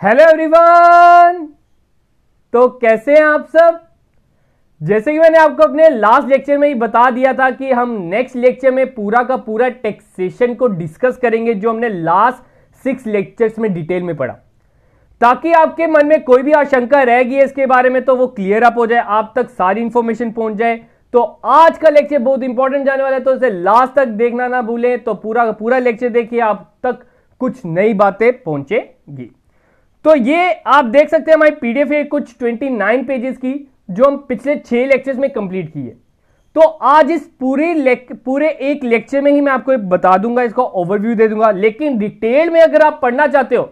Hello everyone. तो कैसे हैं आप सब। जैसे कि मैंने आपको अपने लास्ट लेक्चर में ही बता दिया था कि हम नेक्स्ट लेक्चर में पूरा का पूरा टैक्सेशन को डिस्कस करेंगे, जो हमने लास्ट 6 लेक्चर्स में डिटेल में पढ़ा, ताकि आपके मन में कोई भी आशंका रह गई है इसके बारे में तो वो क्लियर अप हो जाए, आप तक सारी इंफॉर्मेशन पहुंच जाए। तो आज का लेक्चर बहुत इंपॉर्टेंट जाने वाला है, तो इसे लास्ट तक देखना ना भूलें। तो पूरा का पूरा लेक्चर देखिए, आप तक कुछ नई बातें पहुंचेगी। तो ये आप देख सकते हैं हमारी पीडीएफ है कुछ 29 पेजेस की, जो हम पिछले 6 लेक्चर्स में कंप्लीट की है। तो आज इस पूरे एक लेक्चर में ही मैं आपको बता दूंगा, इसका ओवरव्यू दे दूंगा। लेकिन डिटेल में अगर आप पढ़ना चाहते हो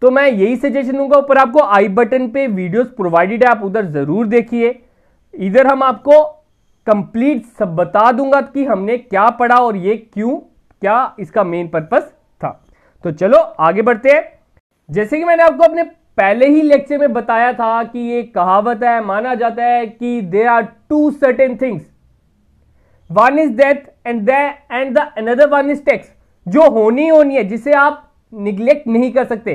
तो मैं यही सजेशन दूंगा, ऊपर आपको आई बटन पे वीडियोस प्रोवाइडेड है, आप उधर जरूर देखिए। इधर हम आपको कंप्लीट सब बता दूंगा कि हमने क्या पढ़ा और ये क्यों, क्या इसका मेन पर्पस था। तो चलो आगे बढ़ते हैं। जैसे कि मैंने आपको अपने पहले ही लेक्चर में बताया था कि ये कहावत है, माना जाता है कि there are 2 certain things, one is death and the another one is tax, जो होनी है, जिसे आप निग्लेक्ट नहीं कर सकते।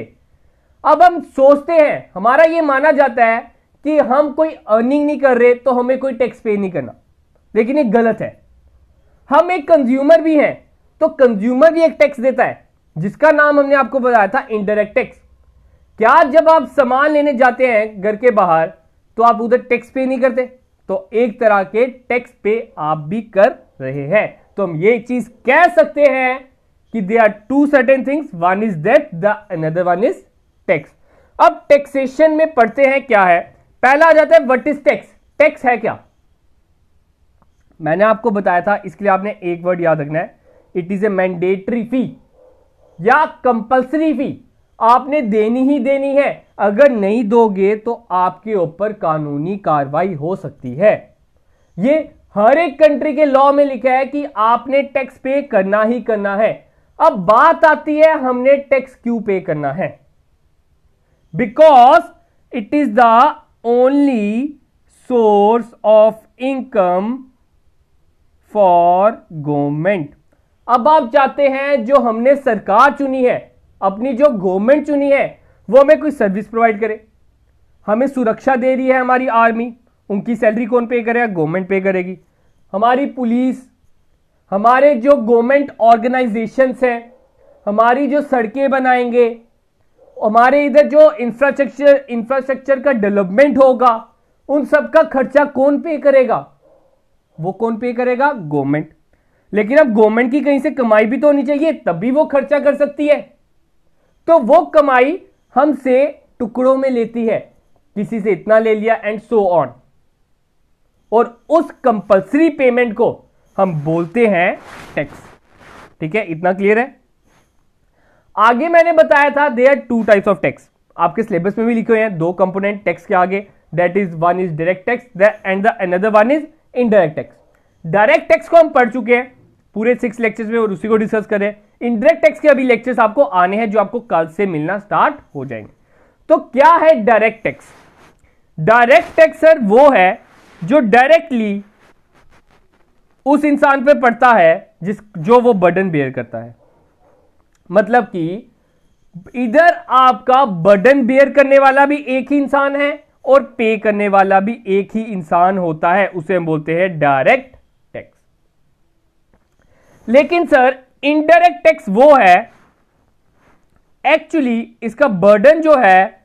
अब हम सोचते हैं, हमारा ये माना जाता है कि हम कोई अर्निंग नहीं कर रहे तो हमें कोई टैक्स पे नहीं करना, लेकिन ये गलत है। हम एक कंज्यूमर भी हैं तो कंज्यूमर भी एक टैक्स देता है, जिसका नाम हमने आपको बताया था इनडायरेक्ट टैक्स। क्या जब आप सामान लेने जाते हैं घर के बाहर तो आप उधर टैक्स पे नहीं करते? तो एक तरह के टैक्स पे आप भी कर रहे हैं। तो हम ये चीज कह सकते हैं कि they are 2 certain things, one is death the another one is tax. अब टैक्सेशन में पढ़ते हैं क्या है। पहला आ जाता है व्हाट इज टैक्स। टैक्स है क्या? मैंने आपको बताया था, इसके लिए आपने एक वर्ड याद रखना है, इट इज ए मैंडेटरी फी या कंपल्सरी फी। आपने देनी ही देनी है, अगर नहीं दोगे तो आपके ऊपर कानूनी कार्रवाई हो सकती है। ये हर एक कंट्री के लॉ में लिखा है कि आपने टैक्स पे करना ही करना है। अब बात आती है हमने टैक्स क्यों पे करना है। Because it is the only source of income for government. अब आप चाहते हैं जो हमने सरकार चुनी है, अपनी जो गवर्नमेंट चुनी है, वो हमें कोई सर्विस प्रोवाइड करे। हमें सुरक्षा दे रही है हमारी आर्मी, उनकी सैलरी कौन पे करेगा? गवर्नमेंट पे करेगी। हमारी पुलिस, हमारे जो गवर्नमेंट ऑर्गेनाइजेशंस हैं, हमारी जो सड़कें बनाएंगे, हमारे इधर जो इंफ्रास्ट्रक्चर का डेवलपमेंट होगा, उन सब का खर्चा कौन पे करेगा? वो कौन पे करेगा? गवर्नमेंट। लेकिन अब गवर्नमेंट की कहीं से कमाई भी तो होनी चाहिए, तभी वो खर्चा कर सकती है। तो वो कमाई हमसे टुकड़ों में लेती है, किसी से इतना ले लिया एंड सो ऑन, और उस कंपल्सरी पेमेंट को हम बोलते हैं टैक्स। ठीक है, इतना क्लियर है। आगे मैंने बताया था there are 2 types of tax, आपके सिलेबस में भी लिखे हुए हैं 2 कंपोनेंट टैक्स के आगे, that is one is direct tax and the another one is indirect tax. Direct tax को हम पढ़ चुके हैं पूरे 6 लेक्चर्स में और उसी को डिस्कस करें। इनडायरेक्ट टैक्स के अभी लेक्चर्स आपको आने हैं, जो आपको कल से मिलना स्टार्ट हो जाएंगे। तो क्या है direct tax? Direct tax sir वो है जो डायरेक्टली उस इंसान पे पड़ता है जो वो बर्डन बेयर करता है। मतलब कि इधर आपका बर्डन बेयर करने वाला भी एक ही इंसान है और पे करने वाला भी एक ही इंसान होता है, उसे हम बोलते हैं डायरेक्ट टैक्स। लेकिन सर इनडायरेक्ट टैक्स वो है, एक्चुअली इसका बर्डन जो है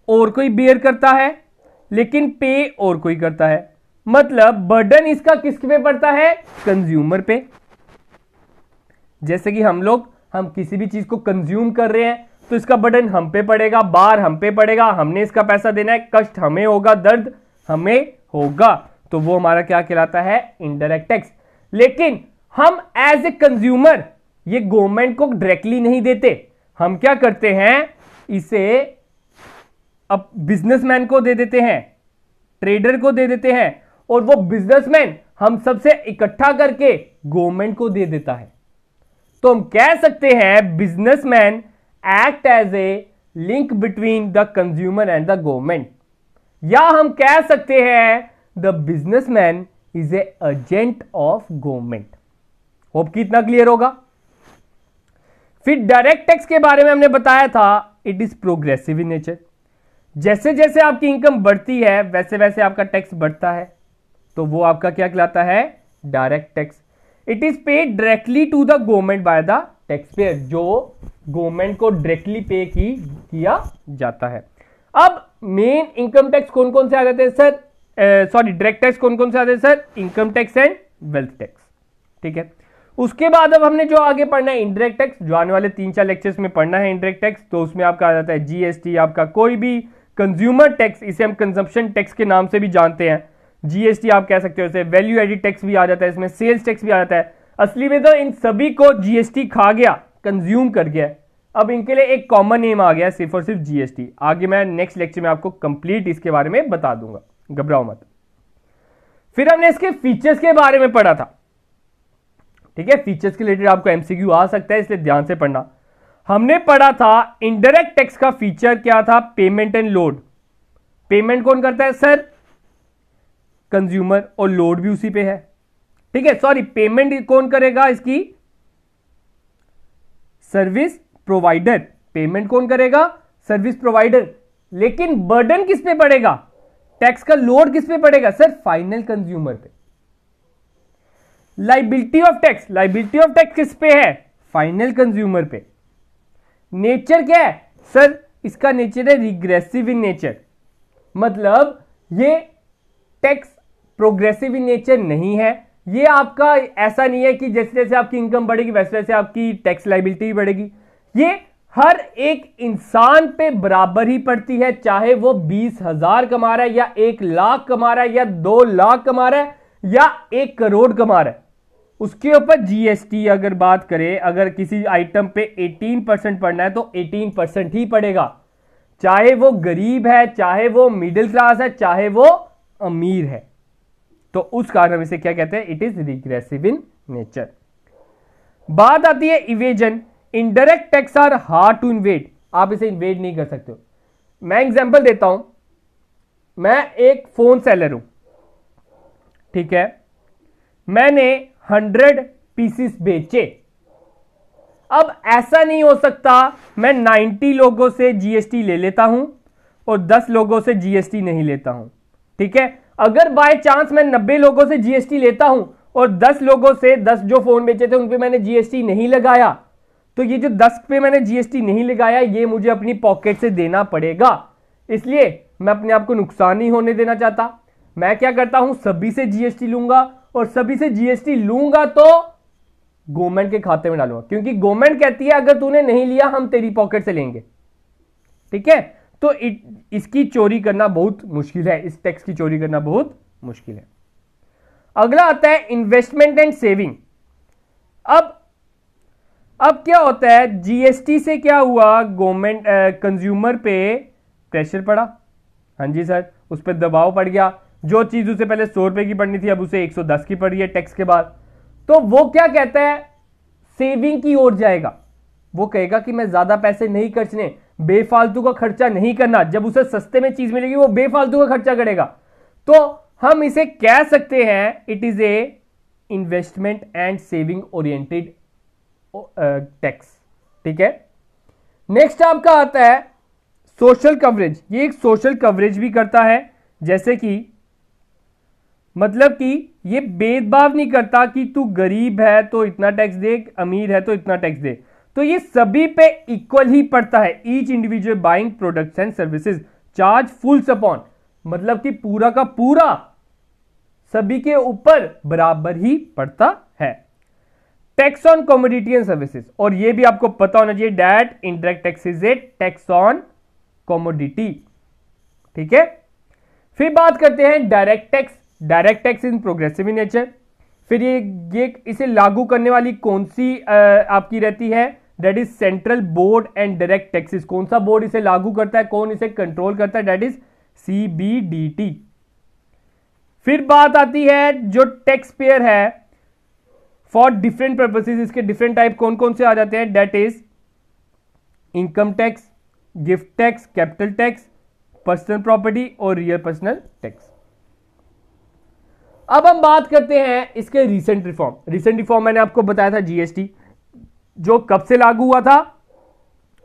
और कोई बेयर करता है, लेकिन पे और कोई करता है। मतलब बर्डन इसका किसके पे पड़ता है? कंज्यूमर पे। जैसे कि हम किसी भी चीज को कंज्यूम कर रहे हैं तो इसका बर्डन हम पे पड़ेगा, बार हम पे पड़ेगा, हमने इसका पैसा देना है, कष्ट हमें होगा, दर्द हमें होगा, तो वो हमारा क्या कहलाता है? Indirect tax. लेकिन हम एज ए कंज्यूमर ये गवर्नमेंट को डायरेक्टली नहीं देते, हम क्या करते हैं, इसे अब बिजनेसमैन को दे देते हैं, ट्रेडर को दे देते हैं, और वो बिजनेसमैन हम सबसे इकट्ठा करके गवर्नमेंट को दे देता है। तो हम कह सकते हैं businessman act as a link between the consumer and the government, या हम कह सकते हैं the businessman is a agent of government. Hope कि इतना क्लियर होगा। फिर डायरेक्ट टैक्स के बारे में हमने बताया था it is progressive in nature. जैसे जैसे आपकी इनकम बढ़ती है वैसे वैसे आपका टैक्स बढ़ता है, तो वो आपका क्या कहलाता है, direct tax. It is paid directly to the government by the taxpayer, जो गवर्नमेंट को डायरेक्टली पे किया जाता है। अब मेन इनकम टैक्स कौन कौन से आ जाते हैं सर, सॉरी डायरेक्ट टैक्स कौन कौन से आते हैं sir, income tax and wealth tax. ठीक है, उसके बाद अब हमने जो आगे पढ़ना है इंडायरेक्ट टैक्स, जो आने वाले 3-4 लेक्चर्स में पढ़ना है इंडायरेक्ट टैक्स। तो उसमें आपका आ जाता है जीएसटी, आपका कोई भी कंज्यूमर टैक्स, इसे हम कंजम्पशन टैक्स के नाम से भी जानते हैं, जीएसटी आप कह सकते हो इसे, वैल्यू एडिड टैक्स भी आ जाता है इसमें, सेल्स टैक्स भी आ जाता है। असली में तो इन सभी को जीएसटी खा गया, कंज्यूम कर गया, अब इनके लिए एक कॉमन नेम आ गया, सिर्फ और सिर्फ जीएसटी। आगे मैं नेक्स्ट लेक्चर में आपको कंप्लीट इसके बारे में बता दूंगा, घबराओ मत। फिर हमने इसके फीचर्स के बारे में पढ़ा था। ठीक है, फीचर्स के रिलेटेड आपको एमसीक्यू आ सकता है, इसलिए ध्यान से पढ़ना। हमने पढ़ा था इनडायरेक्ट टैक्स का फीचर क्या था, पेमेंट एंड लोड। पेमेंट कौन करता है सर, कंज्यूमर, और लोड भी उसी पे है। ठीक है, सॉरी पेमेंट कौन करेगा इसकी, सर्विस प्रोवाइडर। पेमेंट कौन करेगा, सर्विस प्रोवाइडर। लेकिन बर्डन किस पे पड़ेगा, टैक्स का लोड किस पे पड़ेगा सर, फाइनल कंज्यूमर पे। Liability of tax, liability of tax किस पे है, फाइनल कंज्यूमर पे। नेचर क्या है सर, इसका नेचर है रिग्रेसिव इन नेचर, मतलब ये टैक्स प्रोग्रेसिव इन नेचर नहीं है। ये आपका ऐसा नहीं है कि जैसे जैसे आपकी इनकम बढ़ेगी वैसे वैसे आपकी टैक्स लाइबिलिटी बढ़ेगी। ये हर एक इंसान पे बराबर ही पड़ती है, चाहे वो 20,000 कमा रहा है या 1 लाख कमा रहा है या 2 लाख कमा रहा है या 1 करोड़ कमा रहा है। उसके ऊपर जीएसटी अगर बात करें, अगर किसी आइटम पे 18% पड़ना है तो 18% ही पड़ेगा, चाहे वो गरीब है, चाहे वो मिडिल क्लास है, चाहे वो अमीर है। तो उस कारण हम इसे क्या कहते हैं, it is regressive in nature. बात आती है evasion. Indirect tax are hard to invade, आप इसे इन्वेड नहीं कर सकते हो। मैं एग्जांपल देता हूं, मैं एक फोन सेलर हूं, ठीक है, मैंने 100 पीसेस बेचे। अब ऐसा नहीं हो सकता मैं 90 लोगों से जीएसटी ले लेता हूं और 10 लोगों से जीएसटी नहीं लेता हूं। ठीक है, अगर बाय चांस मैं 90 लोगों से जीएसटी लेता हूं और 10 लोगों से 10 जो फोन बेचे थे उन पे मैंने जीएसटी नहीं लगाया, तो ये जो 10 पे मैंने जीएसटी नहीं लगाया ये मुझे अपनी पॉकेट से देना पड़ेगा। इसलिए मैं अपने आप को नुकसान नहीं होने देना चाहता। मैं क्या करता हूं, सभी से जीएसटी लूंगा और सभी से जीएसटी लूंगा तो गवर्नमेंट के खाते में डालूंगा, क्योंकि गवर्नमेंट कहती है अगर तूने नहीं लिया हम तेरी पॉकेट से लेंगे। ठीक है, तो इसकी चोरी करना बहुत मुश्किल है, इस टैक्स की चोरी करना बहुत मुश्किल है। अगला आता है इन्वेस्टमेंट एंड सेविंग। अब क्या होता है, जीएसटी से क्या हुआ, गवर्नमेंट कंज्यूमर पे प्रेशर पड़ा। हाँ जी सर, उस पर दबाव पड़ गया। जो चीज उसे पहले 100 रुपए की पड़नी थी अब उसे 110 की पड़ रही है टैक्स के बाद। तो वो क्या कहता है, सेविंग की ओर जाएगा। वो कहेगा कि मैं ज्यादा पैसे नहीं खर्चने, बेफालतू का खर्चा नहीं करना। जब उसे सस्ते में चीज मिलेगी वो बेफालतू का खर्चा करेगा। तो हम इसे कह सकते हैं it is a investment and saving oriented tax. ठीक है, नेक्स्ट आपका आता है सोशल कवरेज। ये एक सोशल कवरेज भी करता है, जैसे कि मतलब कि ये भेदभाव नहीं करता कि तू गरीब है तो इतना टैक्स दे, अमीर है तो इतना टैक्स दे। तो ये सभी पे इक्वल ही पड़ता है। Each individual buying products and services charge full upon, मतलब कि पूरा का पूरा सभी के ऊपर बराबर ही पड़ता है। Tax on commodity and services, और ये भी आपको पता होना चाहिए that indirect tax is a tax on commodity. ठीक है, फिर बात करते हैं direct tax. Direct tax in progressive in nature. फिर ये इसे लागू करने वाली कौन सी आपकी रहती है, that is central board and direct taxes. कौन सा बोर्ड इसे लागू करता है, कौन इसे कंट्रोल करता है, दैट इज सीबीडीटी। फिर बात आती है जो टैक्स पेयर है फॉर डिफरेंट पर्पसेस, इसके डिफरेंट टाइप कौन कौन से आ जाते हैं, that is income tax, gift tax, capital tax, personal property और रियल पर्सनल टैक्स। अब हम बात करते हैं इसके रीसेंट रिफॉर्म। रीसेंट रिफॉर्म मैंने आपको बताया था जीएसटी, जो कब से लागू हुआ था,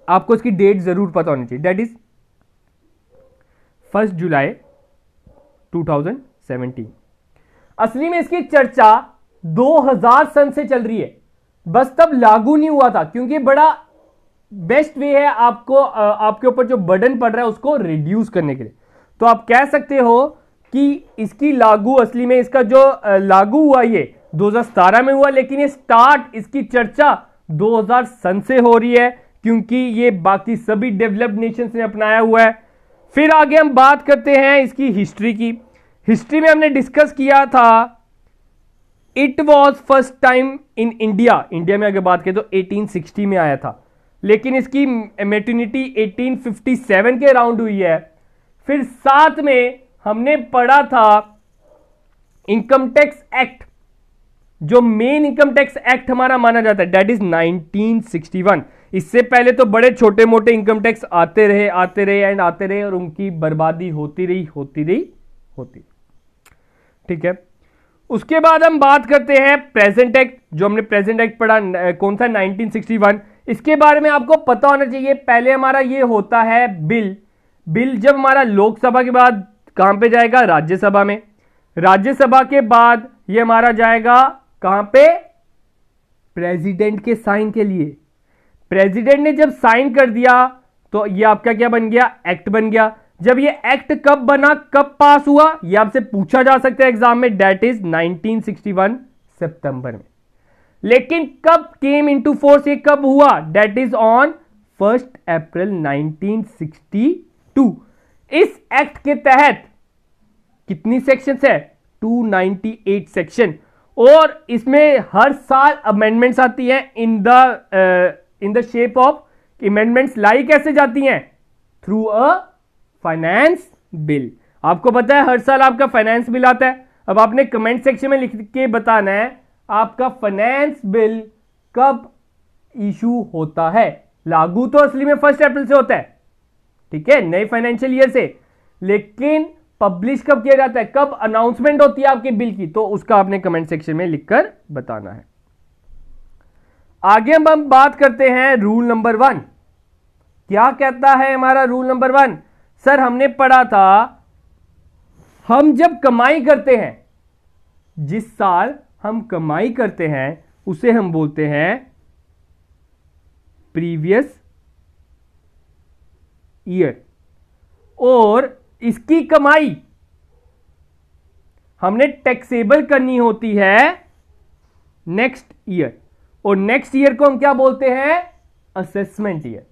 आपको इसकी डेट जरूर पता होनी चाहिए, दैट इज 1 जुलाई 2017। असली में इसकी चर्चा 2000 सन से चल रही है, बस तब लागू नहीं हुआ था, क्योंकि बड़ा बेस्ट वे है आपको आपके ऊपर जो बर्डन पड़ रहा है उसको रिड्यूस करने के लिए। तो आप कह सकते हो कि इसकी लागू, असली में इसका जो लागू हुआ ये 2017 में हुआ, लेकिन ये स्टार्ट, इसकी चर्चा 2000 सन से हो रही है, क्योंकि ये बाकी सभी डेवलप्ड नेशंस ने अपनाया हुआ है। फिर आगे हम बात करते हैं इसकी हिस्ट्री की। हिस्ट्री में हमने डिस्कस किया था it was first time in India, India में अगर बात करें तो 1860 में आया था, लेकिन इसकी मैटर्निटी 1857 के अराउंड हुई है। फिर साथ में हमने पढ़ा था इनकम टैक्स एक्ट, जो मेन इनकम टैक्स एक्ट हमारा माना जाता है, दैट इज 1961। इससे पहले तो बड़े छोटे मोटे इनकम टैक्स आते रहे और उनकी बर्बादी होती रही। ठीक है, उसके बाद हम बात करते हैं प्रेजेंट एक्ट, जो हमने प्रेजेंट एक्ट पढ़ा कौन सा, 1961। इसके बारे में आपको पता होना चाहिए। पहले हमारा ये होता है बिल जब हमारा लोकसभा के बाद कहां पे जाएगा, राज्यसभा में। राज्यसभा के बाद ये हमारा जाएगा कहां पे, प्रेसिडेंट के साइन के लिए। प्रेसिडेंट ने जब साइन कर दिया तो ये आपका क्या बन गया, एक्ट बन गया। जब ये एक्ट कब बना, कब पास हुआ, ये आपसे पूछा जा सकता है एग्जाम में, डेट इज 1961 सितंबर में। लेकिन कब केम इनटू फोर्स, ये कब हुआ, डेट इज ऑन 1 अप्रैल 1962। इस एक्ट के तहत कितनी सेक्शंस है, 298 सेक्शन, और इसमें हर साल अमेंडमेंट्स आती हैं in the shape of, amendments लाई कैसे जाती हैं, थ्रू अ फाइनेंस बिल। आपको पता है हर साल आपका फाइनेंस बिल आता है। अब आपने कमेंट सेक्शन में लिख के बताना है आपका फाइनेंस बिल कब इशू होता है। लागू तो असली में 1 अप्रैल से होता है, ठीक है, नए फाइनेंशियल ईयर से, लेकिन पब्लिश कब किया जाता है, कब अनाउंसमेंट होती है आपके बिल की, तो उसका आपने कमेंट सेक्शन में लिखकर बताना है। आगे हम बात करते हैं रूल नंबर 1। क्या कहता है हमारा रूल नंबर 1? सर हमने पढ़ा था, हम जब कमाई करते हैं, जिस साल हम कमाई करते हैं उसे हम बोलते हैं प्रीवियस ईयर, और इसकी कमाई हमने टैक्सेबल करनी होती है नेक्स्ट ईयर, और नेक्स्ट ईयर को हम क्या बोलते हैं, असेसमेंट ईयर।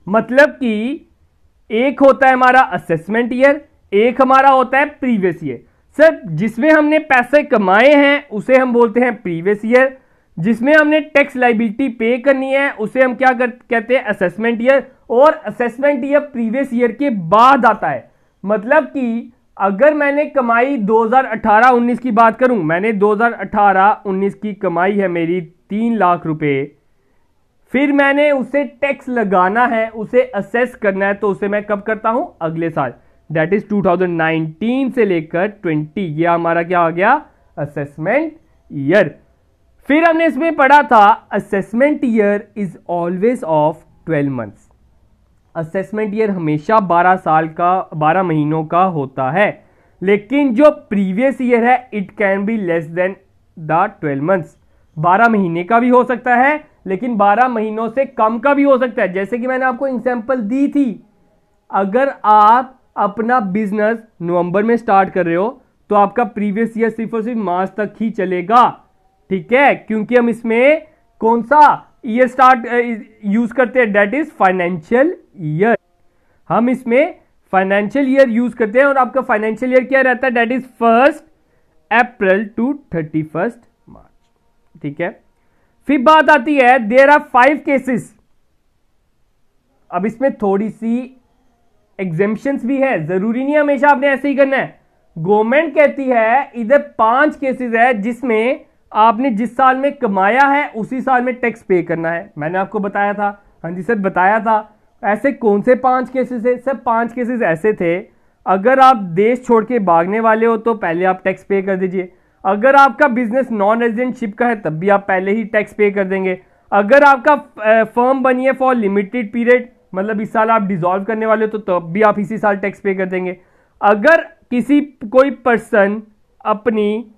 मतलब कि एक होता है हमारा असेसमेंट ईयर, एक हमारा होता है प्रीवियस ईयर। सर जिसमें हमने पैसे कमाए हैं उसे हम बोलते हैं प्रीवियस ईयर, जिसमें हमने टैक्स लायबिलिटी पे करनी है उसे हम क्या कहते हैं, असेसमेंट ईयर, और असेसमेंट ईयर प्रीवियस ईयर के बाद आता है। मतलब कि अगर मैंने कमाई 2018-19 की बात करूं, मैंने 2018-19 की कमाई है मेरी 3 लाख रुपए, फिर मैंने उसे टैक्स लगाना है, उसे असेस करना है, तो उसे मैं कब करता हूं, अगले साल, दैट इज 2019 से लेकर 20, ये हमारा क्या आ गया, असेसमेंट ईयर। फिर हमने इसमें पढ़ा था assessment year is always of 12 months. Assessment year हमेशा 12 महीनों का होता है, लेकिन जो प्रीवियस ईयर है it can be less than the 12 months. 12 महीने का भी हो सकता है, लेकिन 12 महीनों से कम का भी हो सकता है। जैसे कि मैंने आपको एग्जांपल दी थी, अगर आप अपना बिजनेस नवंबर में स्टार्ट कर रहे हो तो आपका प्रीवियस ईयर सिर्फ और सिर्फ मार्च तक ही चलेगा, ठीक है, क्योंकि हम इसमें कौन सा ईयर स्टार्ट यूज करते हैं, दैट इज फाइनेंशियल ईयर। हम इसमें फाइनेंशियल ईयर यूज करते हैं, और आपका फाइनेंशियल ईयर क्या रहता है, दैट इज 1 अप्रैल टू 31 मार्च, ठीक है। फिर बात आती है देयर आर 5 केसेस। अब इसमें थोड़ी सी एग्जेम्पशंस भी है, जरूरी नहीं हमेशा आपने ऐसे ही करना है। गवर्नमेंट कहती है इधर 5 केसेस है जिसमें आपने जिस साल में कमाया है उसी साल में टैक्स पे करना है। मैंने आपको बताया था, हाँ जी सर बताया था। ऐसे कौन से 5 केसेस है? सर 5 केसेस ऐसे थे, अगर आप देश छोड़ के भागने वाले हो तो पहले आप टैक्स पे कर दीजिए, अगर आपका बिजनेस नॉन रेजिडेंटशिप का है तब भी आप पहले ही टैक्स पे कर देंगे, अगर आपका फर्म बनी है फॉर लिमिटेड पीरियड, मतलब इस साल आप डिसॉल्व करने वाले हो तो तब भी आप इसी साल टैक्स पे कर देंगे। अगर कोई पर्सन अपनी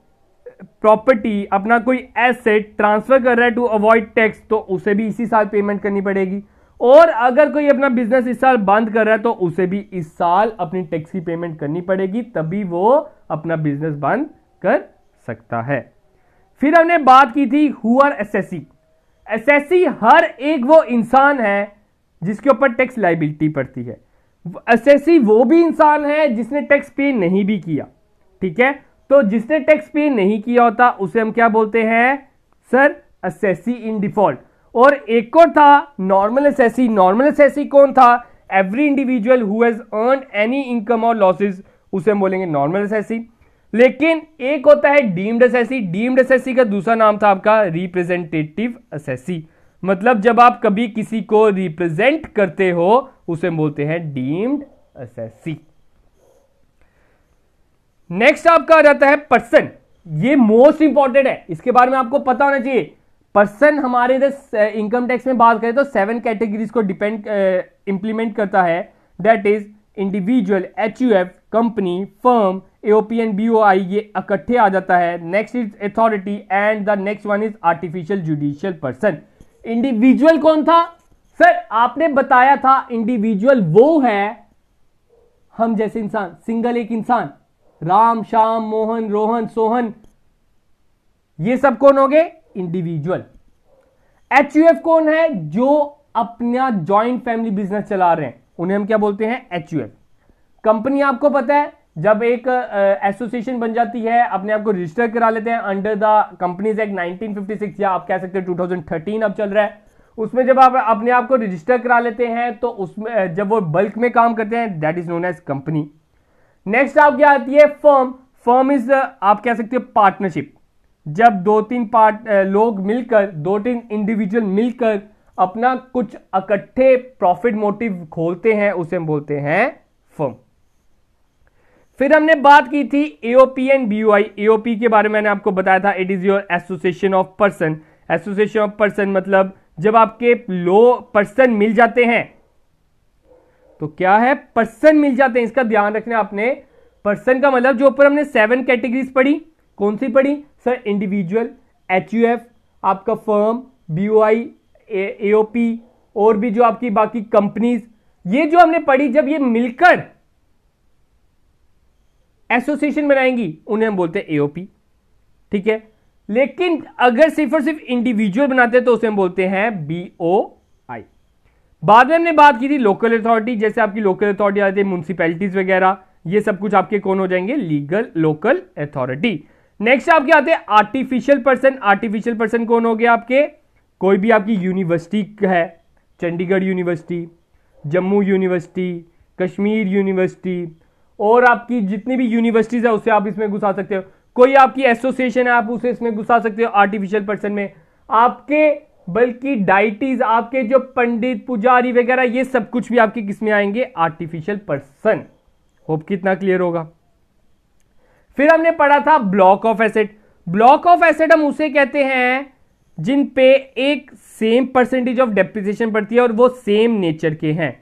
प्रॉपर्टी, अपना कोई एसेट ट्रांसफर कर रहा है टू अवॉइड टैक्स, तो उसे भी इसी साल पेमेंट करनी पड़ेगी। और अगर कोई अपना बिजनेस इस साल बंद कर रहा है तो उसे भी इस साल अपनी टैक्स की पेमेंट करनी पड़ेगी, तभी वो अपना बिजनेस बंद कर सकता है। फिर हमने बात की थी हु आर एसएससी। एसएससी हर एक वो इंसान है जिसके ऊपर टैक्स लायबिलिटी पड़ती है। एसएससी वो भी इंसान है जिसने टैक्स पे नहीं भी किया, ठीक है। तो जिसने टैक्स पे नहीं किया होता उसे हम क्या बोलते हैं सर, एसएससी इन डिफॉल्ट। और एक और था नॉर्मल एसएससी। नॉर्मल एसएससी कौन था? Every individual who has earned any income और लॉसेस, उसे हम बोलेंगे नॉर्मल एसएससी। लेकिन एक होता है डीम्ड एसएससी। डीम्ड एसएससी का दूसरा नाम था आपका रिप्रेजेंटेटिव एसएससी। मतलब जब आप कभी किसी को रिप्रेजेंट करते हो उसे हम बोलते हैं डीम्ड एसएससी। नेक्स्ट आपका आ जाता है पर्सन। ये मोस्ट इंपॉर्टेंट है, इसके बारे में आपको पता होना चाहिए। पर्सन हमारे इधर इनकम टैक्स में बात करें तो 7 कैटेगरीज को इंप्लीमेंट करता है। That is individual, HUF, company, firm, AOP and BOI, ये इकट्ठे आ जाता है। Next is authority and the next one is artificial judicial person. Individual कौन था सर? आपने बताया था इंडिविजुअल वो है हम जैसे इंसान, सिंगल एक इंसान। राम, श्याम, मोहन, रोहन, सोहन, ये सब कौन हो गए? इंडिविजुअल। एचयूएफ कौन है? जो अपना जॉइंट फैमिली बिजनेस चला रहे हैं, उन्हें हम क्या बोलते हैं? एचयूएफ। कंपनी आपको पता है जब एक एसोसिएशन बन जाती है, अपने आप को रजिस्टर करा लेते हैं अंडर द कंपनीज एक्ट 1956, या आप कह सकते हैं 2013 अब चल रहा है। उसमें जब आप अपने आप को रजिस्टर करा लेते हैं तो उसमें जब वो बल्क में काम करते हैं, that is known as company. Next आप क्या आती है? फर्म। फर्म इज आप कह सकते हो पार्टनरशिप। जब 2-3 लोग मिलकर, 2-3 इंडिविजुअल मिलकर अपना कुछ इकट्ठे प्रॉफिट मोटिव खोलते हैं, उसे हम बोलते हैं फर्म। फिर हमने बात की थी एओपी एंड बीओआई। एओपी के बारे में मैंने आपको बताया था, it is your association of person. Association of person मतलब जब आपके पर्सन मिल जाते हैं, तो क्या है? पर्सन मिल जाते हैं। इसका ध्यान रखना आपने। पर्सन का मतलब जो ऊपर हमने 7 कैटेगरीज पढ़ी, कौन सी पढ़ी सर? इंडिविजुअल, एचयूएफ, आपका फर्म, बीओआई, एओपी, और भी जो आपकी बाकी कंपनीज, ये जो हमने पढ़ी, जब ये मिलकर एसोसिएशन बनाएंगी उन्हें हम बोलते हैं एओपी, ठीक है। लेकिन अगर सिर्फ और सिर्फ इंडिविजुअल बनाते हैं तो उसे हम बोलते हैं बीओआई। बाद में हमने बात की थी लोकल अथॉरिटी। जैसे आपकी लोकल अथॉरिटी आती है, म्युनिसिपैलिटीज वगैरह, ये सब कुछ आपके कौन हो जाएंगे? Legal local authority. नेक्स्ट आपके आते हैं आर्टिफिशियल पर्सन। आर्टिफिशियल पर्सन कौन हो गया आपके? कोई भी आपकी यूनिवर्सिटी है, Chandigarh university, Jammu university, Kashmir university, और आपकी जितनी भी यूनिवर्सिटीज है उसे आप इसमें घुसा सकते हो। कोई आपकी एसोसिएशन है, आप उसे इसमें घुसा सकते हो आर्टिफिशियल पर्सन में। आपके बल्कि डाइटीज, आपके जो पंडित, पुजारी वगैरह, ये सब कुछ भी आपके किस में आएंगे? Artificial person. होप कितना क्लियर होगा। फिर हमने पढ़ा था block of asset. Block of asset हम उसे कहते हैं जिन पे एक सेम परसेंटेज ऑफ डेप्रिसिएशन पड़ती है और वो सेम नेचर के हैं।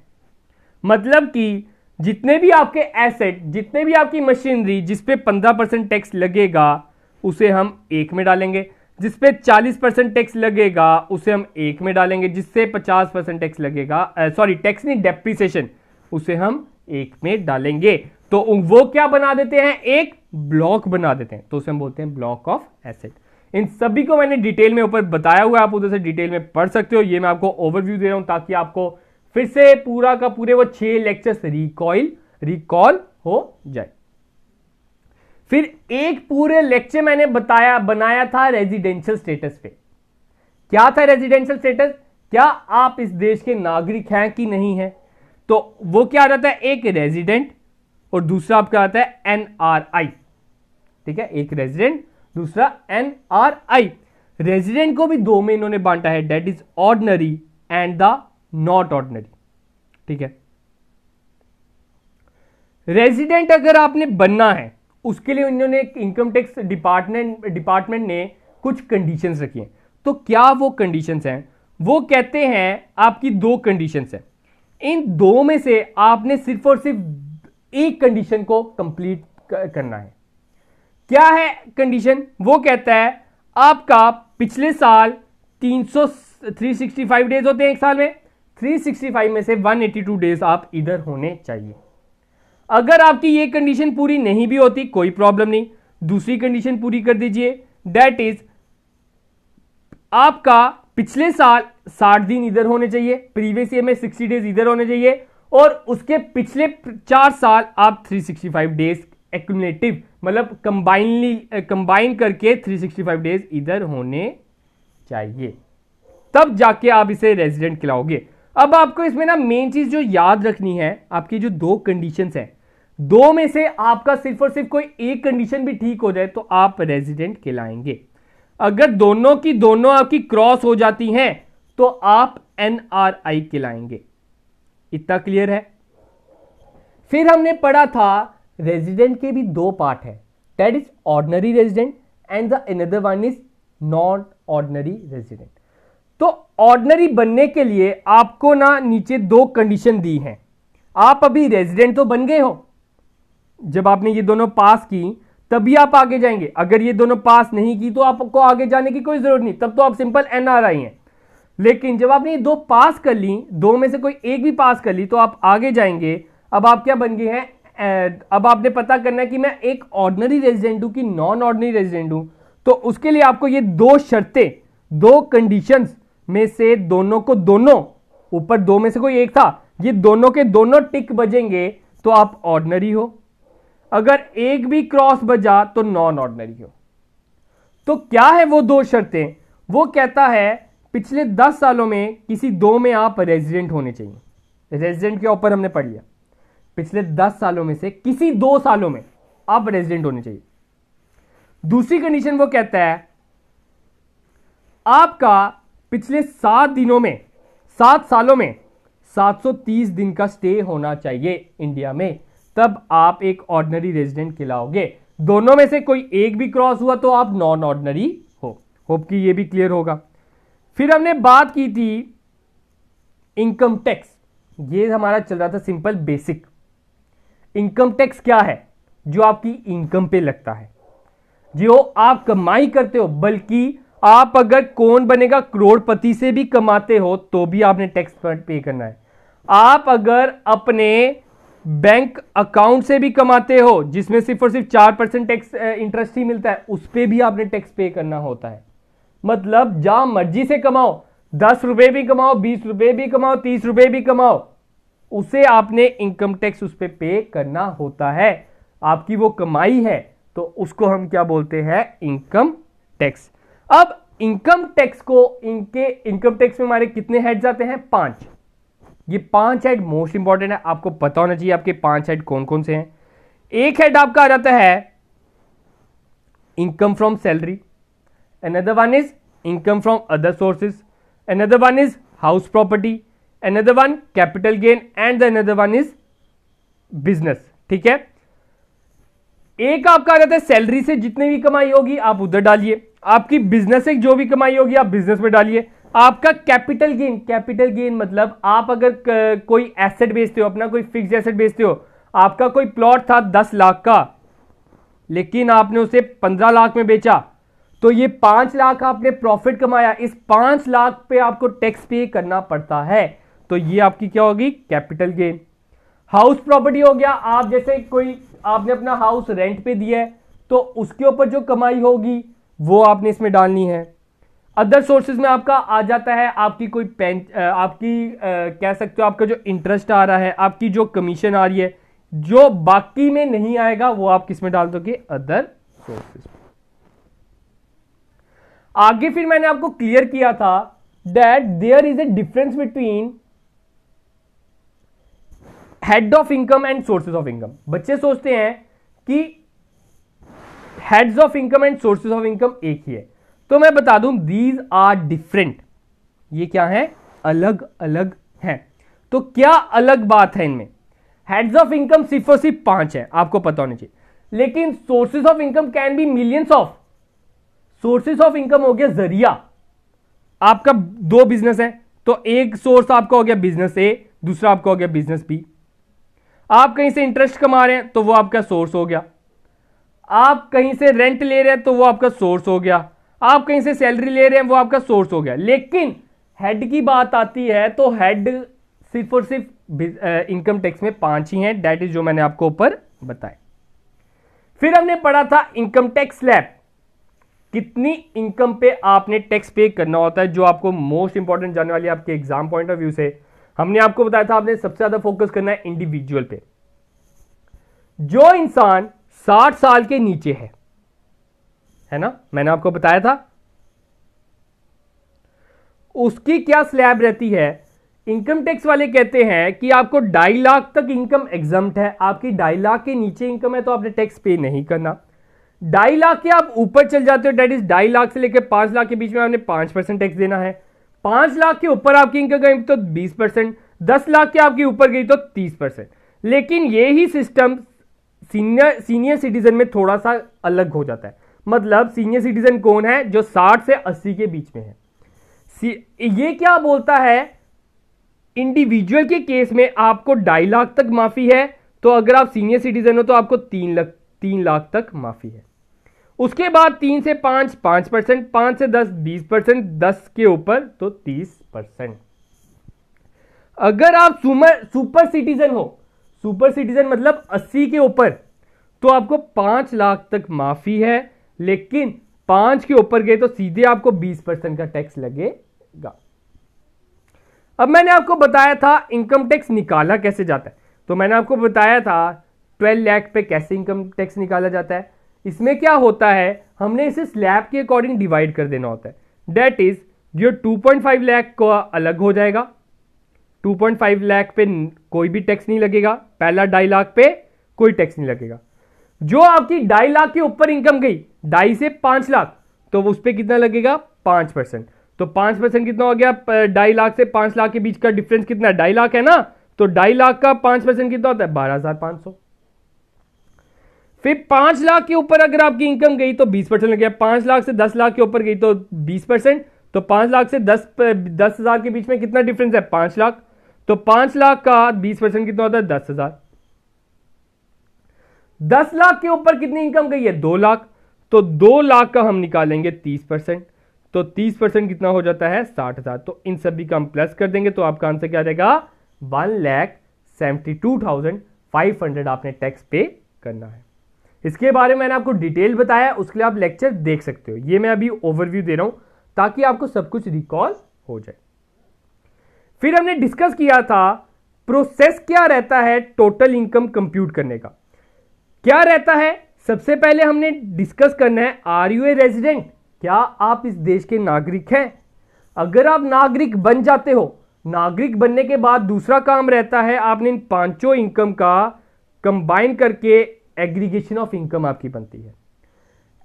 मतलब कि जितने भी आपके एसेट, जितने भी आपकी मशीनरी जिस पे 15% टैक्स लगेगा उसे हम एक में डालेंगे, जिस पे 40% टैक्स लगेगा उसे हम एक में डालेंगे, जिससे 50% टैक्स लगेगा, सॉरी टैक्स नहीं, डेप्रिसिएशन, उसे हम एक में डालेंगे। तो वो क्या बना देते हैं? एक ब्लॉक बना देते हैं, तो उसे हम बोलते हैं ब्लॉक ऑफ एसेट। इन सभी को मैंने डिटेल में ऊपर बताया हुआ है, आप उधर से डिटेल में पढ़ सकते हो। ये मैं आपको ओवरव्यू दे रहा हूं ताकि आपको फिर से पूरा का पूरे वो 6 लेक्चर्स रिकॉल हो जाए। फिर एक पूरे लेक्चर मैंने बनाया था रेजिडेंशियल स्टेटस पे। क्या था रेजिडेंशियल स्टेटस? क्या आप इस देश के नागरिक हैं कि नहीं है? तो वो क्या आ जाता है? एक रेजिडेंट और दूसरा आपका आता है एनआरआई, ठीक है। एक रेजिडेंट, दूसरा एनआरआई। रेजिडेंट को भी 2 में इन्होंने बांटा है, that is ordinary and the not ordinary, ठीक है। रेजिडेंट अगर आपने बनना है उसके लिए इन्होंने इनकम टैक्स डिपार्टमेंट ने कुछ कंडीशंस रखी हैं। तो क्या वो कंडीशंस हैं? वो कहते हैं आपकी दो कंडीशंस है, इन दो में से आपने सिर्फ और सिर्फ एक कंडीशन को कंप्लीट करना है। क्या है कंडीशन? वो कहता है आपका पिछले साल 365 डेज होते हैं एक साल में, 365 में से 182 डेज आप इधर होने चाहिए। अगर आपकी ये कंडीशन पूरी नहीं भी होती कोई प्रॉब्लम नहीं, दूसरी कंडीशन पूरी कर दीजिए, दैट इज आपका पिछले साल 60 दिन इधर होने चाहिए, प्रीवियस ईयर में 60 डेज इधर होने चाहिए, और उसके पिछले 4 साल आप 365 डेज एक्यूमुलेटिव मतलब कंबाइन करके 365 डेज इधर होने चाहिए, तब जाके आप इसे रेजिडेंट खिलाओगे। अब आपको इसमें ना मेन चीज जो याद रखनी है, आपकी जो दो कंडीशंस हैं, दो में से आपका सिर्फ और सिर्फ कोई एक कंडीशन भी ठीक हो जाए तो आप रेजिडेंट कहलाएंगे। अगर दोनों की दोनों आपकी क्रॉस हो जाती हैं तो आप एनआरआई कहलाएंगे। इतना क्लियर है? फिर हमने पढ़ा था रेजिडेंट के भी दो पार्ट है, that is ordinary resident and the another one is non ordinary resident. तो ऑर्डिनरी बनने के लिए आपको ना नीचे दो कंडीशन दी हैं। आप अभी रेजिडेंट तो बन गए हो, जब आपने ये दोनों पास की तभी आप आगे जाएंगे। अगर ये दोनों पास नहीं की तो आपको आगे जाने की कोई जरूरत नहीं, तब तो आप सिंपल एनआरआई हैं। लेकिन जब आपने ये दो पास कर ली, दो में से कोई एक भी पास कर ली तो आप आगे जाएंगे। अब आप क्या बन गए हैं? अब आपने पता करना है कि मैं एक ऑर्डिनरी रेजिडेंट हूं कि नॉन ऑर्डिनरी रेजिडेंट हूं। तो उसके लिए आपको ये दो शर्तें, दो कंडीशंस में से दोनों को, दोनों ऊपर दो में से कोई एक था, ये दोनों के दोनों टिक बजेंगे तो आप ऑर्डिनरी हो। अगर एक भी क्रॉस बजा तो नॉन ऑर्डिनरी हो। तो क्या है वो दो शर्तें? वो कहता है पिछले 10 सालों में किसी दो में आप रेजिडेंट होने चाहिए। रेजिडेंट के ऊपर हमने पढ़ लिया, पिछले 10 सालों में से किसी 2 सालों में आप रेजिडेंट होने चाहिए। दूसरी कंडीशन वो कहता है आपका पिछले 7 दिनों में, 7 सालों में 730 दिन का स्टे होना चाहिए इंडिया में, तब आप एक ऑर्डिनरी रेजिडेंट कहलाओगे। दोनों में से कोई एक भी क्रॉस हुआ तो आप नॉन ऑर्डिनरी हो। होप कि ये भी क्लियर होगा। फिर हमने बात की थी इनकम टैक्स, ये हमारा चल रहा था सिंपल बेसिक। इनकम टैक्स क्या है? जो आपकी इनकम पे लगता है, जो आप कमाई करते हो, बल्कि आप अगर कौन बनेगा करोड़पति से भी कमाते हो तो भी आपने टैक्स पे करना है। आप अगर अपने बैंक अकाउंट से भी कमाते हो जिसमें सिर्फ और सिर्फ 4% टैक्स इंटरेस्ट ही मिलता है, उस पर भी आपने टैक्स पे करना होता है। मतलब जहां मर्जी से कमाओ, 10 रुपए भी कमाओ, 20 रुपए भी कमाओ, 30 रुपए भी कमाओ, उसे आपने इनकम टैक्स उस पर पे करना होता है। आपकी वो कमाई है तो उसको हम क्या बोलते हैं? Income tax. अब इनकम टैक्स को, इनके इनकम टैक्स में हमारे कितने हेड्स आते हैं? 5। ये 5 हेड मोस्ट इंपॉर्टेंट है, आपको पता होना चाहिए आपके 5 हेड कौन कौन से हैं। एक हेड आपका आ जाता है income from salary, another one is income from other sources, another one is house property, another one capital gain and another one is business. ठीक है, एक आपका आ जाता है सैलरी से जितनी भी कमाई होगी आप उधर डालिए, आपकी बिजनेस से जो भी कमाई होगी आप बिजनेस में डालिए। आपका कैपिटल गेन, कैपिटल गेन मतलब आप अगर कोई एसेट बेचते हो, अपना कोई फिक्स एसेट बेचते हो, आपका कोई प्लॉट था 10 लाख का लेकिन आपने उसे 15 लाख में बेचा, तो ये 5 लाख आपने प्रॉफिट कमाया, इस 5 लाख पे आपको टैक्स पे करना पड़ता है। तो ये आपकी क्या होगी? Capital gain. हाउस प्रॉपर्टी हो गया, आप जैसे कोई आपने अपना हाउस रेंट पे दिया है तो उसके ऊपर जो कमाई होगी वो आपने इसमें डालनी है। अदर सोर्सेज में आपका आ जाता है आपकी कोई कह सकते हो आपका जो इंटरेस्ट आ रहा है, आपकी जो कमीशन आ रही है, जो बाकी में नहीं आएगा वो आप किस में डाल दोगे? Other sources. आगे फिर मैंने आपको क्लियर किया था that there is a difference between head of income and sources of income. बच्चे सोचते हैं कि heads of income and sources of income एक ही है, तो मैं बता दूं दीज आर डिफरेंट। ये क्या है? अलग अलग हैं। तो क्या अलग बात है इनमें? हेड्स ऑफ इनकम सिर्फ और सिर्फ 5 है, आपको पता होना चाहिए, लेकिन sources of income can be millions of. Sources of income हो गया जरिया, आपका दो बिजनेस है, तो एक सोर्स आपका हो गया बिजनेस ए, दूसरा आपका हो गया बिजनेस बी। आप कहीं से इंटरेस्ट कमा रहे हैं तो वो आपका सोर्स हो गया, आप कहीं से रेंट ले रहे हैं तो वो आपका सोर्स हो गया, आप कहीं से सैलरी ले रहे हैं वो आपका सोर्स हो गया। लेकिन हेड की बात आती है तो हेड सिर्फ और सिर्फ इनकम टैक्स में 5 ही हैं, दैट इज जो मैंने आपको ऊपर बताया। फिर हमने पढ़ा था इनकम टैक्स स्लैब, कितनी इनकम पे आपने टैक्स पे करना होता है, जो आपको मोस्ट इंपॉर्टेंट जाने वाली है आपके एग्जाम पॉइंट ऑफ व्यू से। हमने आपको बताया था आपने सबसे ज्यादा फोकस करना है इंडिविजुअल पे। जो इंसान 60 साल के नीचे है ना, मैंने आपको बताया था, उसकी क्या स्लैब रहती है। इनकम टैक्स वाले कहते हैं कि आपको 2.5 लाख तक इनकम एग्जम्प्ट है, आपकी 2.5 लाख के नीचे इनकम है तो आपने टैक्स पे नहीं करना। 2.5 लाख के आप ऊपर चल जाते हो, डेट इज 2.5 लाख से लेकर 5 लाख के बीच में आपने 5% टैक्स देना है। 5 लाख के ऊपर आपकी इनकम गई तो 20%, 10 लाख के आपकी ऊपर गई तो 30%। लेकिन यही सिस्टम सीनियर सिटीजन में थोड़ा सा अलग हो जाता है। मतलब सीनियर सिटीजन कौन है, जो 60 से 80 के बीच में है। ये क्या बोलता है, इंडिविजुअल के केस में आपको 2.5 लाख तक माफी है, तो अगर आप सीनियर सिटीजन हो तो आपको 3 लाख तक माफी है। उसके बाद 3 से 5 5%, 5 से 10 20%, 10 के ऊपर तो 30%। अगर आप सुपर सिटीजन हो, सुपर सिटीजन मतलब 80 के ऊपर, तो आपको 5 लाख तक माफी है। लेकिन 5 के ऊपर गए तो सीधे आपको 20% का टैक्स लगेगा। अब मैंने आपको बताया था इनकम टैक्स निकाला कैसे जाता है, तो मैंने आपको बताया था 12 लाख पे कैसे इनकम टैक्स निकाला जाता है। इसमें क्या होता है, हमने इसे स्लैब के अकॉर्डिंग डिवाइड कर देना होता है। दैट इज जो 2.5 लाख को अलग हो जाएगा, 2.5 लाख पे कोई भी टैक्स नहीं लगेगा, पहला 2.5 लाख पे कोई टैक्स नहीं लगेगा। जो आपकी 2.5 लाख के ऊपर इनकम गई 2.5 से 5 लाख, तो उस पर कितना लगेगा 5%। तो 5% कितना हो गया, 2.5 लाख से 5 लाख के बीच का डिफरेंस कितना है, 2.5 लाख है ना, तो 2.5 लाख का 5% कितना होता है 12,500। फिर 5 लाख के ऊपर अगर आपकी इनकम गई तो 20% लग गया, 5 लाख से 10 लाख के ऊपर गई तो 20%, तो 5 लाख से 10,000 के बीच में कितना डिफरेंस है 5 लाख, तो 5 लाख का 20% कितना होता है 10,000। 10 लाख के ऊपर कितनी इनकम गई है 2 लाख, तो 2 लाख का हम निकालेंगे 30%, तो 30% कितना हो जाता है 60,000। तो इन सभी का हम प्लस कर देंगे तो आपका आंसर क्या आ जाएगा 1,72,500 आपने टैक्स पे करना है। इसके बारे में मैंने आपको डिटेल बताया, उसके लिए आप लेक्चर देख सकते हो। ये मैं अभी ओवरव्यू दे रहा हूं ताकि आपको सब कुछ रिकॉल हो जाए। फिर हमने डिस्कस किया था प्रोसेस क्या रहता है टोटल इनकम कंप्यूट करने का, क्या रहता है। सबसे पहले हमने डिस्कस करना है आर यू ए रेजिडेंट, क्या आप इस देश के नागरिक हैं। अगर आप नागरिक बन जाते हो, नागरिक बनने के बाद दूसरा काम रहता है आपने इन 5 इनकम का कंबाइन करके एग्रीगेशन ऑफ इनकम आपकी बनती है।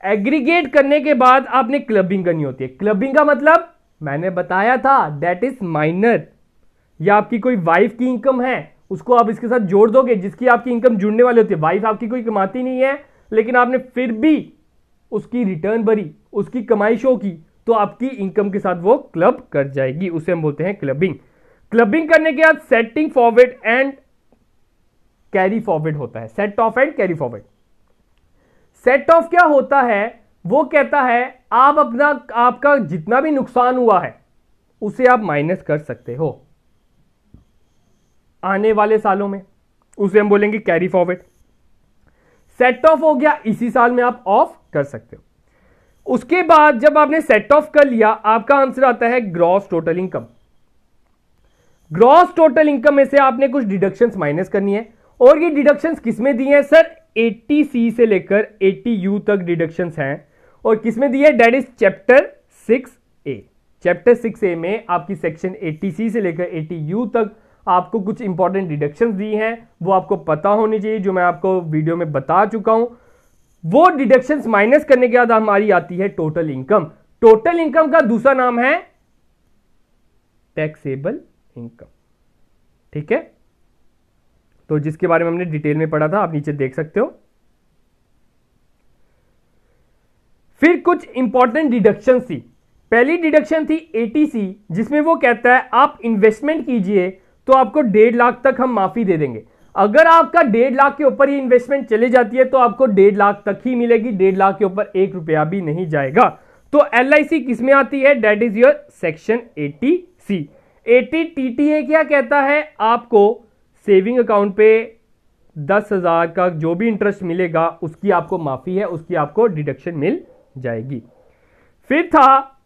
एग्रीगेट करने के बाद आपने क्लबिंग करनी होती है। क्लबिंग का मतलब मैंने बताया था दैट इज माइनर, या आपकी कोई वाइफ की इनकम है उसको आप इसके साथ जोड़ दोगे, जिसकी आपकी इनकम जुड़ने वाली होती है। वाइफ आपकी कोई कमाती नहीं है लेकिन आपने फिर भी उसकी रिटर्न भरी, उसकी कमाई शो की, तो आपकी इनकम के साथ वो क्लब कर जाएगी, उसे हम बोलते हैं क्लबिंग। क्लबिंग करने के बाद setting forward and carry forward होता है, set of and carry forward. Set of क्या होता है, वो कहता है आप आपका जितना भी नुकसान हुआ है उसे आप माइनस कर सकते हो आने वाले सालों में, उसे हम बोलेंगे कैरी फॉरवर्ड। सेट ऑफ हो गया, इसी साल में आप ऑफ कर सकते हो। उसके बाद जब आपने सेट ऑफ कर लिया, आपका आंसर आता है gross total income. Gross total income में से आपने कुछ डिडक्शंस माइनस करनी है, और ये डिडक्शंस किसमें दी हैं सर, 80C से लेकर 80U तक डिडक्शंस हैं। और किसमें दी है, that is chapter 6A। Chapter 6A में आपकी सेक्शन 80C से लेकर 80U तक आपको कुछ इंपॉर्टेंट डिडक्शंस दी हैं, वो आपको पता होनी चाहिए, जो मैं आपको वीडियो में बता चुका हूं। वो डिडक्शंस माइनस करने के बाद हमारी आती है टोटल इनकम। टोटल इनकम का दूसरा नाम है टैक्सेबल इनकम, ठीक है। तो जिसके बारे में हमने डिटेल में पढ़ा था, आप नीचे देख सकते हो। फिर कुछ इंपॉर्टेंट डिडक्शंस थी, पहली डिडक्शन थी ATC, जिसमें वो कहता है आप इन्वेस्टमेंट कीजिए तो आपको 1.5 लाख तक हम माफी दे देंगे। अगर आपका 1.5 लाख के ऊपर ही इन्वेस्टमेंट चली जाती है तो आपको 1.5 लाख तक ही मिलेगी, 1.5 लाख के ऊपर 1 रुपया भी नहीं जाएगा। तो LIC किस में आती है? That is your section 80C। 80TTA क्या कहता है? आपको सेविंग अकाउंट पे 10,000 का जो भी इंटरेस्ट मिलेगा उसकी आपको माफी है, उसकी आपको डिडक्शन मिल जाएगी। फिर था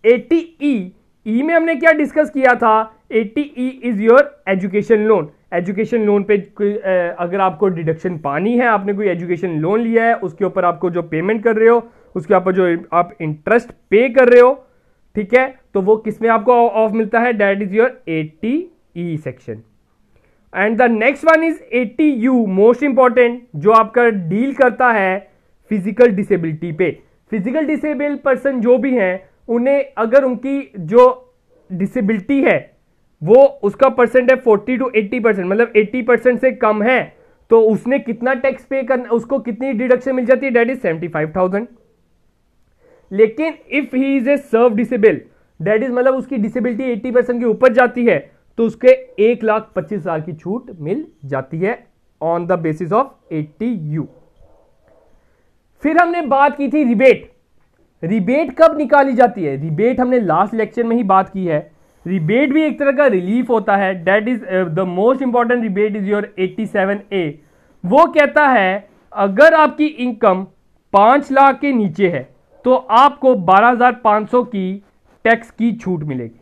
80E में हमने क्या डिस्कस किया था? 80E is your education loan. Education loan पे अगर आपको डिडक्शन पानी है, आपने कोई एजुकेशन लोन लिया है, उसके ऊपर आपको जो पेमेंट कर रहे हो, उसके ऊपर जो आप इंटरेस्ट पे कर रहे हो, ठीक है, तो वो किसमें आपको ऑफ मिलता है? That is your 80E section. And the next one is 80U, most important, जो आपका डील करता है फिजिकल डिसेबिलिटी पे। फिजिकल डिसेबल्ड पर्सन जो भी हैं, उन्हें अगर उनकी जो डिसेबिलिटी है वो उसका परसेंट है 40 to 80%, मतलब 80% से कम है, तो उसने कितना टैक्स पे करना, उसको कितनी डिडक्शन मिल जाती है? That is 75,000। लेकिन if he is a serve disable, that is मतलब उसकी डिसेबिलिटी 80% के ऊपर जाती है, तो उसके 1,25,000 की छूट मिल जाती है on the basis of 80U। फिर हमने बात की थी रिबेट। रिबेट कब निकाली जाती है? रिबेट हमने लास्ट लेक्चर में ही बात की है। रिबेट भी एक तरह का रिलीफ होता है। That is the most important rebate is your 87A। वो कहता है अगर आपकी इनकम 5 लाख के नीचे है तो आपको 12,500 की टैक्स की छूट मिलेगी।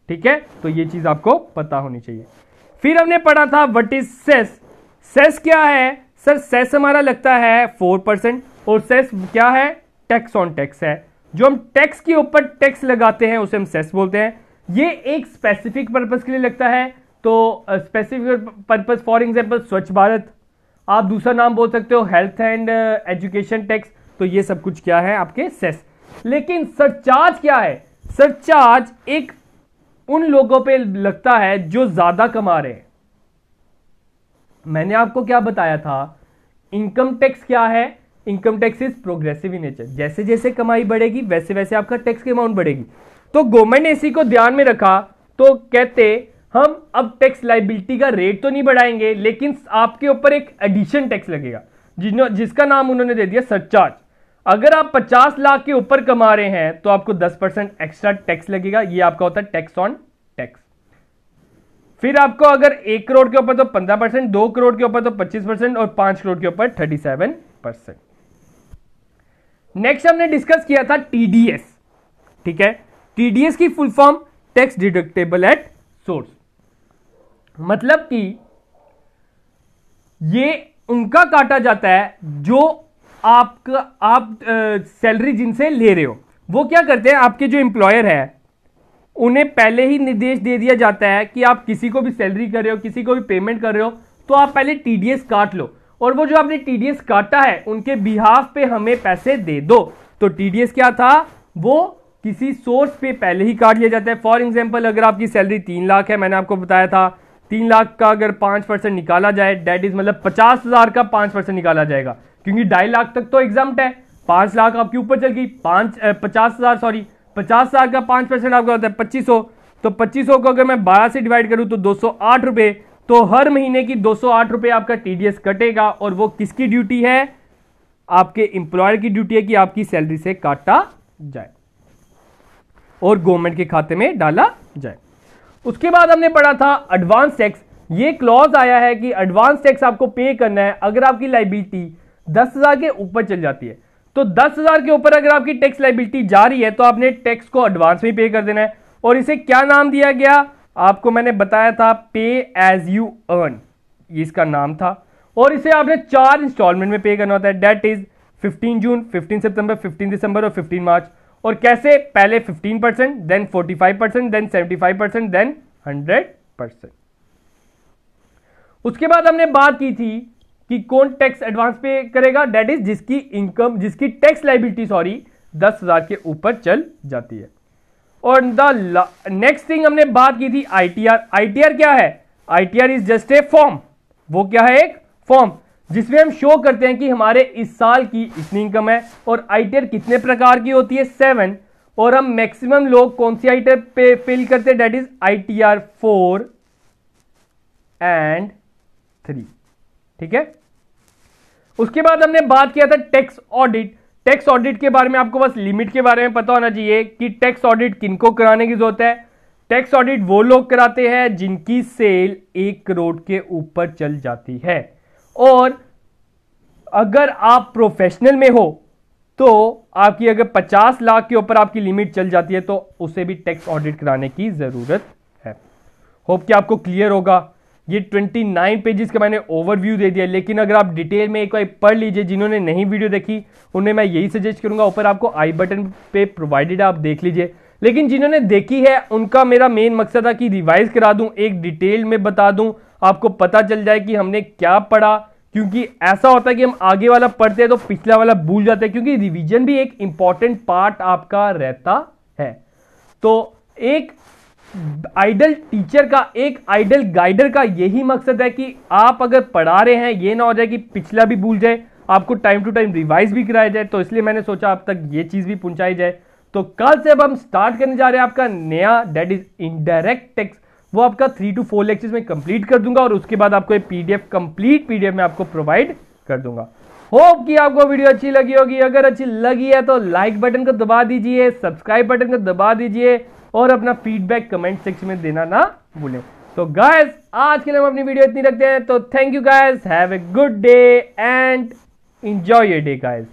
ठीक है, तो ये चीज आपको पता होनी चाहिए। फिर हमने पढ़ा था व्हाट इज सेस। सेस क्या है? सर सेस हमारा लगता है 4%, और सेस क्या है? टैक्स ऑन टैक्स है। जो हम टैक्स के ऊपर टैक्स लगाते हैं उसे हम सेस बोलते हैं। ये एक स्पेसिफिक पर्पस के लिए लगता है, तो स्पेसिफिक पर्पस फॉर एग्जांपल स्वच्छ भारत, आप दूसरा नाम बोल सकते हो हेल्थ एंड एजुकेशन टैक्स, तो ये सब कुछ क्या है? आपके सेस। लेकिन सरचार्ज क्या है? सरचार्ज एक उन लोगों पे लगता है जो ज्यादा कमा रहे हैं। मैंने आपको क्या बताया था? इनकम टैक्स क्या है? Income tax is progressive in nature. जैसे जैसे कमाई बढ़ेगी वैसे वैसे आपका टैक्स की अमाउंट बढ़ेगी। तो गवर्नमेंट ने इसी को ध्यान में रखा, तो कहते हम अब टैक्स लाइबिलिटी का रेट तो नहीं बढ़ाएंगे, लेकिन आपके ऊपर एक एडिशन टैक्स लगेगा जिसका नाम उन्होंने दे दिया सरचार्ज। अगर आप 50 लाख के ऊपर कमा रहे हैं तो आपको 10% एक्स्ट्रा टैक्स लगेगा। ये आपका होता है टैक्स ऑन टैक्स। फिर आपको अगर 1 करोड़ के ऊपर तो 15%, 2 करोड़ के ऊपर तो 25% और 5 करोड़ के ऊपर 37%। नेक्स्ट हमने डिस्कस किया था TDS। ठीक है, TDS की full form tax deductible at source. मतलब कि ये उनका काटा जाता है जो आप सैलरी जिनसे ले रहे हो। वो क्या करते हैं, आपके जो एम्प्लॉयर है उन्हें पहले ही निर्देश दे दिया जाता है कि आप किसी को भी सैलरी कर रहे हो, किसी को भी पेमेंट कर रहे हो, तो आप पहले TDS काट लो, और वो जो आपने TDS काटा है उनके बिहाफ पे हमें पैसे दे दो। तो TDS क्या था? वो किसी सोर्स पे पहले ही काट लिया जाता है। फॉर एग्जांपल अगर आपकी सैलरी 3 लाख है, मैंने आपको बताया था 3 लाख का अगर 5% निकाला जाए, दैट इज मतलब 50,000 का 5% निकाला जाएगा, क्योंकि 2.5 लाख तक तो एग्जाम्प्ट है। 5 लाख आपके ऊपर चल गई, 50,000 का 5% आपका होता है 2500। तो 2500 को अगर मैं 12 से डिवाइड करूं तो 208 रुपए। तो हर महीने की 208 रुपए आपका TDS कटेगा, और वो किसकी ड्यूटी है? आपके एम्प्लॉयर की ड्यूटी है कि आपकी सैलरी से काटा जाए और गवर्नमेंट के खाते में डाला जाए। उसके बाद हमने पढ़ा था एडवांस टैक्स। ये क्लॉज आया है कि एडवांस टैक्स आपको पे करना है अगर आपकी लाइबिलिटी 10,000 के ऊपर चल जाती है। तो 10,000 के ऊपर अगर आपकी टैक्स लाइबिलिटी जा रही है तो आपने टैक्स को एडवांस में पे कर देना है। और इसे क्या नाम दिया गया? आपको मैंने बताया था पे एज यू अर्न, ये इसका नाम था। और इसे आपने 4 इंस्टॉलमेंट में पे करना होता है। दैट इज 15 जून, 15 सितंबर, 15 दिसंबर और 15 मार्च। और कैसे? पहले 15%, देन 45%, देन 75%, देन 100%। उसके बाद हमने बात की थी कि कौन टैक्स एडवांस पे करेगा। दैट इज जिसकी इनकम, जिसकी टैक्स लाइबिलिटी 10,000 के ऊपर चल जाती है। और द नेक्स्ट थिंग हमने बात की थी ITR। ITR क्या है? ITR is just a form. वो क्या है? एक फॉर्म जिसमें हम शो करते हैं कि हमारे इस साल की इतनी इनकम है। और ITR कितने प्रकार की होती है? 7। और हम मैक्सिमम लोग कौन सी आइटम पे फिल करते हैं, डेट इज ITR 4 एंड 3। ठीक है, उसके बाद हमने बात किया था टैक्स ऑडिट। टैक्स ऑडिट के बारे में आपको बस लिमिट के बारे में पता होना चाहिए कि टैक्स ऑडिट किनको कराने की जरूरत है। टैक्स ऑडिट वो लोग कराते हैं जिनकी सेल 1 करोड़ के ऊपर चल जाती है, और अगर आप प्रोफेशनल में हो तो आपकी अगर 50 लाख के ऊपर आपकी लिमिट चल जाती है तो उसे भी टैक्स ऑडिट कराने की जरूरत है। होप कि आपको क्लियर होगा। ये 29 पेजेस का मैंने ओवरव्यू दे दिया, लेकिन अगर आप डिटेल में एक बार पढ़ लीजिए, जिन्होंने नहीं वीडियो देखी उन्हें मैं यही सजेस्ट करूंगा, ऊपर आपको आई बटन पे प्रोवाइडेड है, आप देख लीजिए। लेकिन जिन्होंने देखी है उनका मेरा मेन मकसद था कि रिवाइज करा दूं, एक डिटेल में बता दूं, आपको पता चल जाए कि हमने क्या पढ़ा। क्योंकि ऐसा होता है कि हम आगे वाला पढ़ते हैं तो पिछला वाला भूल जाते हैं, क्योंकि रिवीजन भी एक इंपॉर्टेंट पार्ट आपका रहता है। तो एक आइडल टीचर का, एक आइडल गाइडर का यही मकसद है कि आप अगर पढ़ा रहे हैं ये ना हो जाए कि पिछला भी भूल जाए, आपको टाइम टू टाइम रिवाइज भी कराया जाए। तो इसलिए मैंने सोचा अब तक ये चीज भी पहुंचाई जाए। तो कल से अब हम स्टार्ट करने जा रहे हैं आपका नया, दैट इज इनडायरेक्ट टैक्स। वो आपका 3 to 4 लेक्चर्स में कंप्लीट कर दूंगा, और उसके बाद आपको PDF, कंप्लीट PDF में आपको प्रोवाइड कर दूंगा। होप कि आपको वीडियो अच्छी लगी होगी। अगर अच्छी लगी है तो लाइक बटन को दबा दीजिए, सब्सक्राइब बटन को दबा दीजिए, और अपना फीडबैक कमेंट सेक्शन में देना ना भूलें। तो गाइस आज के लिए हम अपनी वीडियो इतनी रखते हैं। तो thank you guys, have a good day and enjoy your day guys.